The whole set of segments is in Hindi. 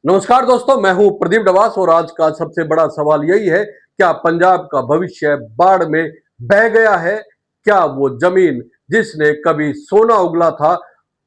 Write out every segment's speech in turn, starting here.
नमस्कार दोस्तों, मैं हूं प्रदीप डवास और आज का सबसे बड़ा सवाल यही है, क्या पंजाब का भविष्य बाढ़ में बह गया है? क्या वो जमीन जिसने कभी सोना उगला था,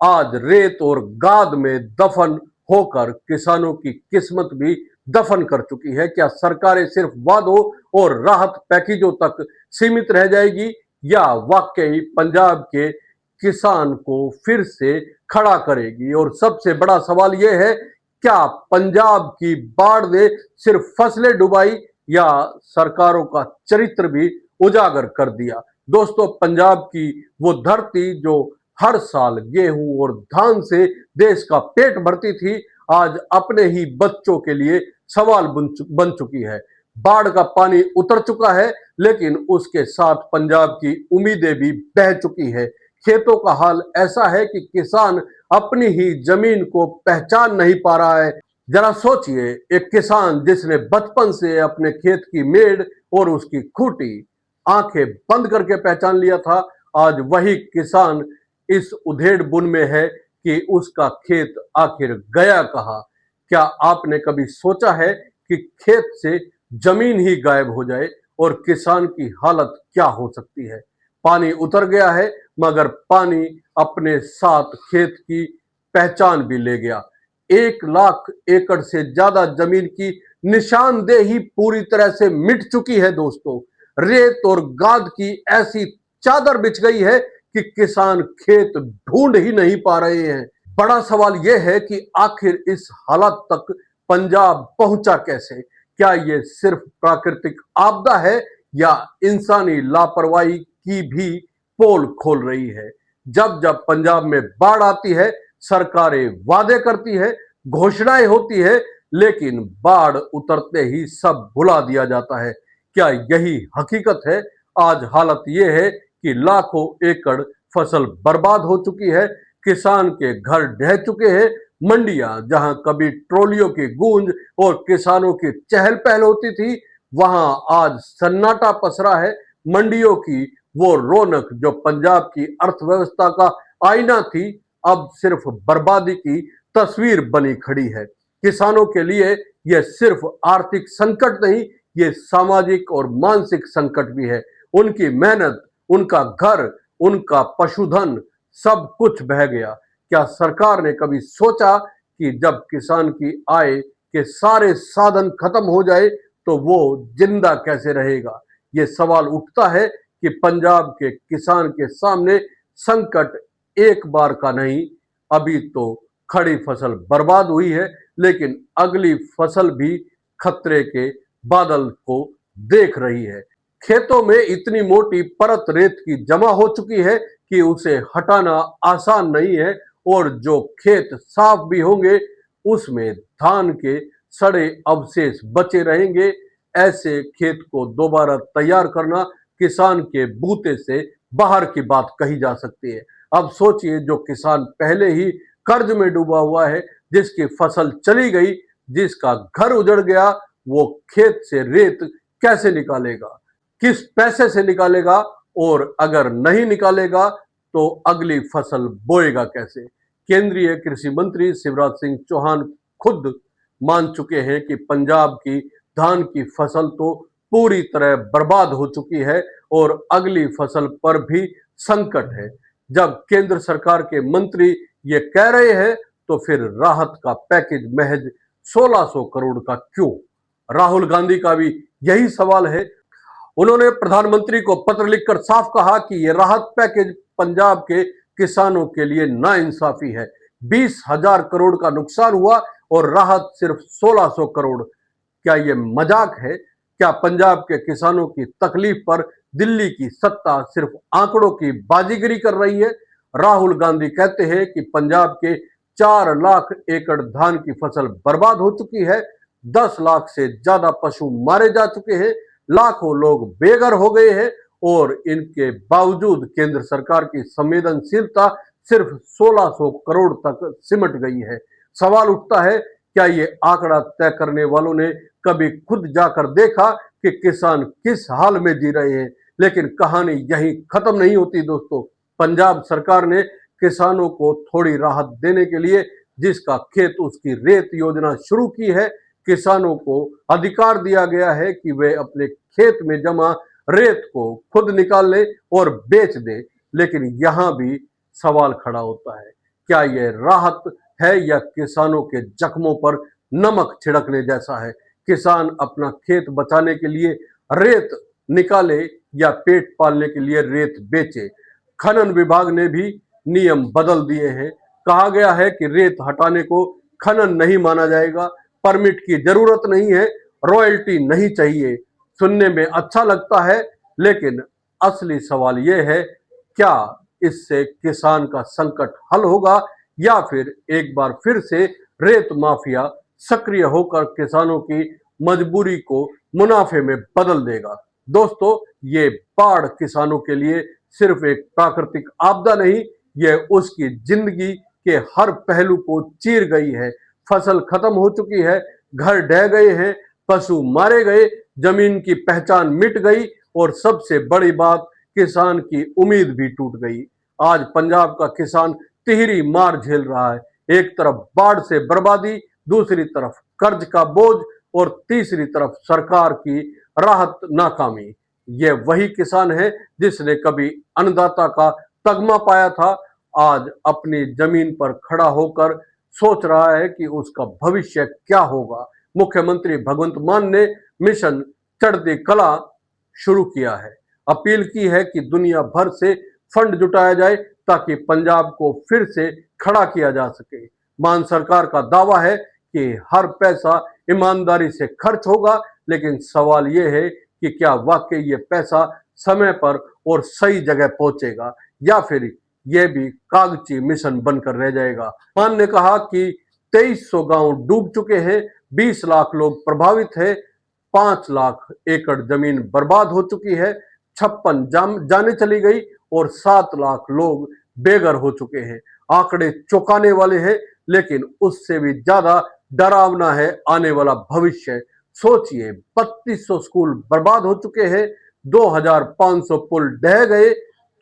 आज रेत और गाद में दफन होकर किसानों की किस्मत भी दफन कर चुकी है? क्या सरकारें सिर्फ वादों और राहत पैकेजों तक सीमित रह जाएगी या वाकई पंजाब के किसान को फिर से खड़ा करेगी? और सबसे बड़ा सवाल यह है, क्या पंजाब की बाढ़ ने सिर्फ फसलें डुबाई या सरकारों का चरित्र भी उजागर कर दिया? दोस्तों, पंजाब की वो धरती जो हर साल गेहूं और धान से देश का पेट भरती थी, आज अपने ही बच्चों के लिए सवाल बन चुकी है। बाढ़ का पानी उतर चुका है, लेकिन उसके साथ पंजाब की उम्मीदें भी बह चुकी है। खेतों का हाल ऐसा है कि किसान अपनी ही जमीन को पहचान नहीं पा रहा है। जरा सोचिए, एक किसान जिसने बचपन से अपने खेत की मेड़ और उसकी खूंटी आंखें बंद करके पहचान लिया था, आज वही किसान इस उधेड़ बुन में है कि उसका खेत आखिर गया कहाँ? क्या आपने कभी सोचा है कि खेत से जमीन ही गायब हो जाए और किसान की हालत क्या हो सकती है? पानी उतर गया है, मगर पानी अपने साथ खेत की पहचान भी ले गया। 1 लाख एकड़ से ज्यादा जमीन की निशानदेही पूरी तरह से मिट चुकी है दोस्तों। रेत और गाद की ऐसी चादर बिछ गई है कि किसान खेत ढूंढ ही नहीं पा रहे हैं। बड़ा सवाल यह है कि आखिर इस हालत तक पंजाब पहुंचा कैसे? क्या ये सिर्फ प्राकृतिक आपदा है या इंसानी लापरवाही की भी पोल खोल रही है? जब जब पंजाब में बाढ़ आती है, सरकारें वादे करती है, घोषणाएं होती है, लेकिन बाढ़ उतरते ही सब भुला दिया जाता है। क्या यही हकीकत है? आज हालत यह है कि लाखों एकड़ फसल बर्बाद हो चुकी है, किसान के घर ढह चुके हैं, मंडियां जहां कभी ट्रॉलियों की गूंज और किसानों की चहल पहल होती थी, वहां आज सन्नाटा पसरा है। मंडियों की वो रौनक जो पंजाब की अर्थव्यवस्था का आईना थी, अब सिर्फ बर्बादी की तस्वीर बनी खड़ी है। किसानों के लिए यह सिर्फ आर्थिक संकट नहीं, ये सामाजिक और मानसिक संकट भी है। उनकी मेहनत, उनका घर, उनका पशुधन, सब कुछ बह गया। क्या सरकार ने कभी सोचा कि जब किसान की आय के सारे साधन खत्म हो जाए तो वो जिंदा कैसे रहेगा? ये सवाल उठता है कि पंजाब के किसान के सामने संकट एक बार का नहीं, अभी तो खड़ी फसल बर्बाद हुई है, लेकिन अगली फसल भी खतरे के बादल को देख रही है। खेतों में इतनी मोटी परत रेत की जमा हो चुकी है कि उसे हटाना आसान नहीं है, और जो खेत साफ भी होंगे, उसमें धान के सड़े अवशेष बचे रहेंगे। ऐसे खेत को दोबारा तैयार करना किसान के बूते से बाहर की बात कही जा सकती है। अब सोचिए, जो किसान पहले ही कर्ज में डूबा हुआ है, जिसकी फसल चली गई, जिसका घर उजड़ गया, वो खेत से रेत कैसे निकालेगा? किस पैसे से निकालेगा? और अगर नहीं निकालेगा तो अगली फसल बोएगा कैसे? केंद्रीय कृषि मंत्री शिवराज सिंह चौहान खुद मान चुके हैं कि पंजाब की धान की फसल तो पूरी तरह बर्बाद हो चुकी है और अगली फसल पर भी संकट है। जब केंद्र सरकार के मंत्री ये कह रहे हैं, तो फिर राहत का पैकेज महज 1600 करोड़ का क्यों? राहुल गांधी का भी यही सवाल है। उन्होंने प्रधानमंत्री को पत्र लिखकर साफ कहा कि यह राहत पैकेज पंजाब के किसानों के लिए नाइंसाफी है। 20,000 करोड़ का नुकसान हुआ और राहत सिर्फ 1600 करोड़। क्या यह मजाक है? क्या पंजाब के किसानों की तकलीफ पर दिल्ली की सत्ता सिर्फ आंकड़ों की बाजीगरी कर रही है? राहुल गांधी कहते हैं कि पंजाब के 4 लाख एकड़ धान की फसल बर्बाद हो चुकी है, 10 लाख से ज्यादा पशु मारे जा चुके हैं, लाखों लोग बेघर हो गए हैं, और इनके बावजूद केंद्र सरकार की संवेदनशीलता सिर्फ 1600 करोड़ तक सिमट गई है। सवाल उठता है, क्या ये आंकड़ा तय करने वालों ने कभी खुद जाकर देखा कि किसान किस हाल में जी रहे हैं? लेकिन कहानी यहीं खत्म नहीं होती दोस्तों। पंजाब सरकार ने किसानों को थोड़ी राहत देने के लिए जिसका खेत उसकी रेत योजना शुरू की है। किसानों को अधिकार दिया गया है कि वे अपने खेत में जमा रेत को खुद निकाल ले और बेच दे। लेकिन यहां भी सवाल खड़ा होता है, क्या यह राहत है या किसानों के जख्मों पर नमक छिड़कने जैसा है? किसान अपना खेत बचाने के लिए रेत निकाले या पेट पालने के लिए रेत बेचे? खनन विभाग ने भी नियम बदल दिए हैं। कहा गया है कि रेत हटाने को खनन नहीं माना जाएगा, परमिट की जरूरत नहीं है, रॉयल्टी नहीं चाहिए। सुनने में अच्छा लगता है, लेकिन असली सवाल यह है, क्या इससे किसान का संकट हल होगा या फिर एक बार फिर से रेत माफिया सक्रिय होकर किसानों की मजबूरी को मुनाफे में बदल देगा? दोस्तों, ये बाढ़ किसानों के लिए सिर्फ एक प्राकृतिक आपदा नहीं, यह उसकी जिंदगी के हर पहलू को चीर गई है। फसल खत्म हो चुकी है, घर ढह गए हैं, पशु मारे गए, जमीन की पहचान मिट गई और सबसे बड़ी बात, किसान की उम्मीद भी टूट गई। आज पंजाब का किसान तिहरी मार झेल रहा है। एक तरफ बाढ़ से बर्बादी, दूसरी तरफ कर्ज का बोझ और तीसरी तरफ सरकार की राहत नाकामी। यह वही किसान है जिसने कभी अन्नदाता का तगमा पाया था, आज अपनी जमीन पर खड़ा होकर सोच रहा है कि उसका भविष्य क्या होगा। मुख्यमंत्री भगवंत मान ने मिशन चढ़ती कला शुरू किया है। अपील की है कि दुनिया भर से फंड जुटाया जाए ताकि पंजाब को फिर से खड़ा किया जा सके। मान सरकार का दावा है कि हर पैसा ईमानदारी से खर्च होगा, लेकिन सवाल यह है कि क्या वाकई ये पैसा समय पर और सही जगह पहुंचेगा या फिर यह भी कागजी मिशन बनकर रह जाएगा। मान ने कहा कि 2300 गांव डूब चुके हैं, 20 लाख लोग प्रभावित हैं, 5 लाख एकड़ जमीन बर्बाद हो चुकी है, 56 जाने चली गई और 7 लाख लोग बेघर हो चुके हैं। आंकड़े चौंकाने वाले हैं, लेकिन उससे भी ज्यादा डरावना है आने वाला भविष्य। सोचिए, 3200 स्कूल बर्बाद हो चुके हैं, 2500 पुल ढह गए,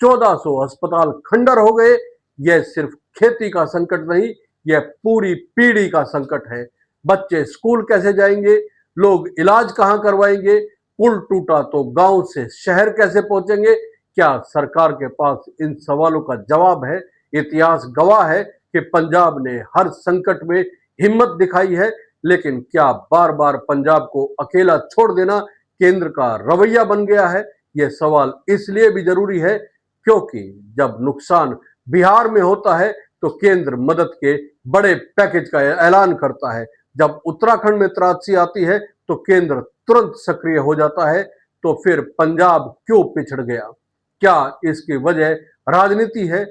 1400 अस्पताल खंडर हो गए। यह सिर्फ खेती का संकट नहीं, यह पूरी पीढ़ी का संकट है। बच्चे स्कूल कैसे जाएंगे, लोग इलाज कहां करवाएंगे, पुल टूटा तो गांव से शहर कैसे पहुंचेंगे? क्या सरकार के पास इन सवालों का जवाब है? इतिहास गवाह है कि पंजाब ने हर संकट में हिम्मत दिखाई है, लेकिन क्या बार बार पंजाब को अकेला छोड़ देना केंद्र का रवैया बन गया है? यह सवाल इसलिए भी जरूरी है क्योंकि जब नुकसान बिहार में होता है तो केंद्र मदद के बड़े पैकेज का ऐलान करता है। जब उत्तराखंड में त्रासदी आती है तो केंद्र तुरंत सक्रिय हो जाता है। तो फिर पंजाब क्यों पिछड़ गया? क्या इसकी वजह राजनीति है?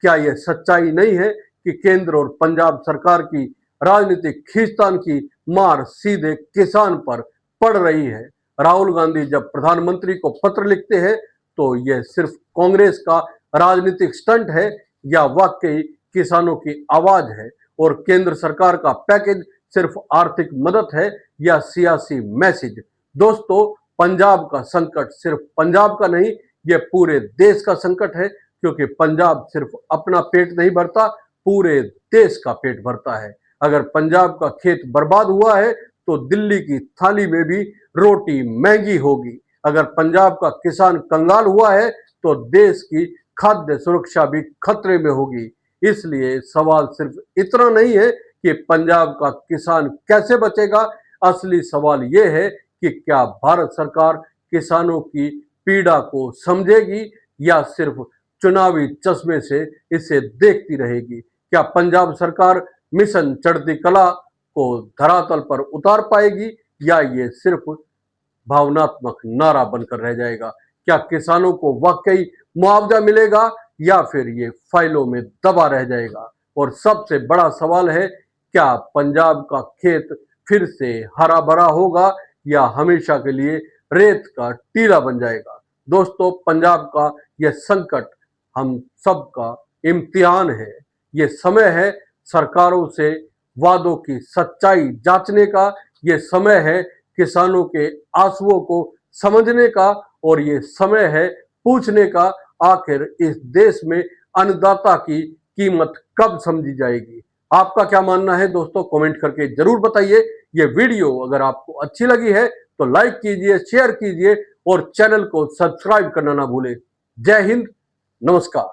क्या यह सच्चाई नहीं है कि केंद्र और पंजाब सरकार की राजनीतिक खींचतान की मार सीधे किसान पर पड़ रही है? राहुल गांधी जब प्रधानमंत्री को पत्र लिखते हैं तो यह सिर्फ कांग्रेस का राजनीतिक स्टंट है या वाकई किसानों की आवाज है? और केंद्र सरकार का पैकेज सिर्फ आर्थिक मदद है या सियासी मैसेज? दोस्तों, पंजाब का संकट सिर्फ पंजाब का नहीं, यह पूरे देश का संकट है, क्योंकि पंजाब सिर्फ अपना पेट नहीं भरता, पूरे देश का पेट भरता है। अगर पंजाब का खेत बर्बाद हुआ है तो दिल्ली की थाली में भी रोटी महंगी होगी। अगर पंजाब का किसान कंगाल हुआ है तो देश की खाद्य सुरक्षा भी खतरे में होगी। इसलिए सवाल सिर्फ इतना नहीं है कि पंजाब का किसान कैसे बचेगा, असली सवाल यह है कि क्या भारत सरकार किसानों की पीड़ा को समझेगी या सिर्फ चुनावी चश्मे से इसे देखती रहेगी? क्या पंजाब सरकार मिशन चढ़ती कला को धरातल पर उतार पाएगी या ये सिर्फ भावनात्मक नारा बनकर रह जाएगा? क्या किसानों को वाकई मुआवजा मिलेगा या फिर ये फाइलों में दबा रह जाएगा? और सबसे बड़ा सवाल है, क्या पंजाब का खेत फिर से हरा भरा होगा या हमेशा के लिए रेत का टीला बन जाएगा? दोस्तों, पंजाब का यह संकट हम सबका इम्तिहान है। ये समय है सरकारों से वादों की सच्चाई जांचने का, ये समय है किसानों के आंसुओं को समझने का, और ये समय है पूछने का, आखिर इस देश में अन्नदाता की कीमत कब समझी जाएगी? आपका क्या मानना है दोस्तों, कमेंट करके जरूर बताइए। ये वीडियो अगर आपको अच्छी लगी है तो लाइक कीजिए, शेयर कीजिए और चैनल को सब्सक्राइब करना ना भूलें। जय हिंद, नमस्कार।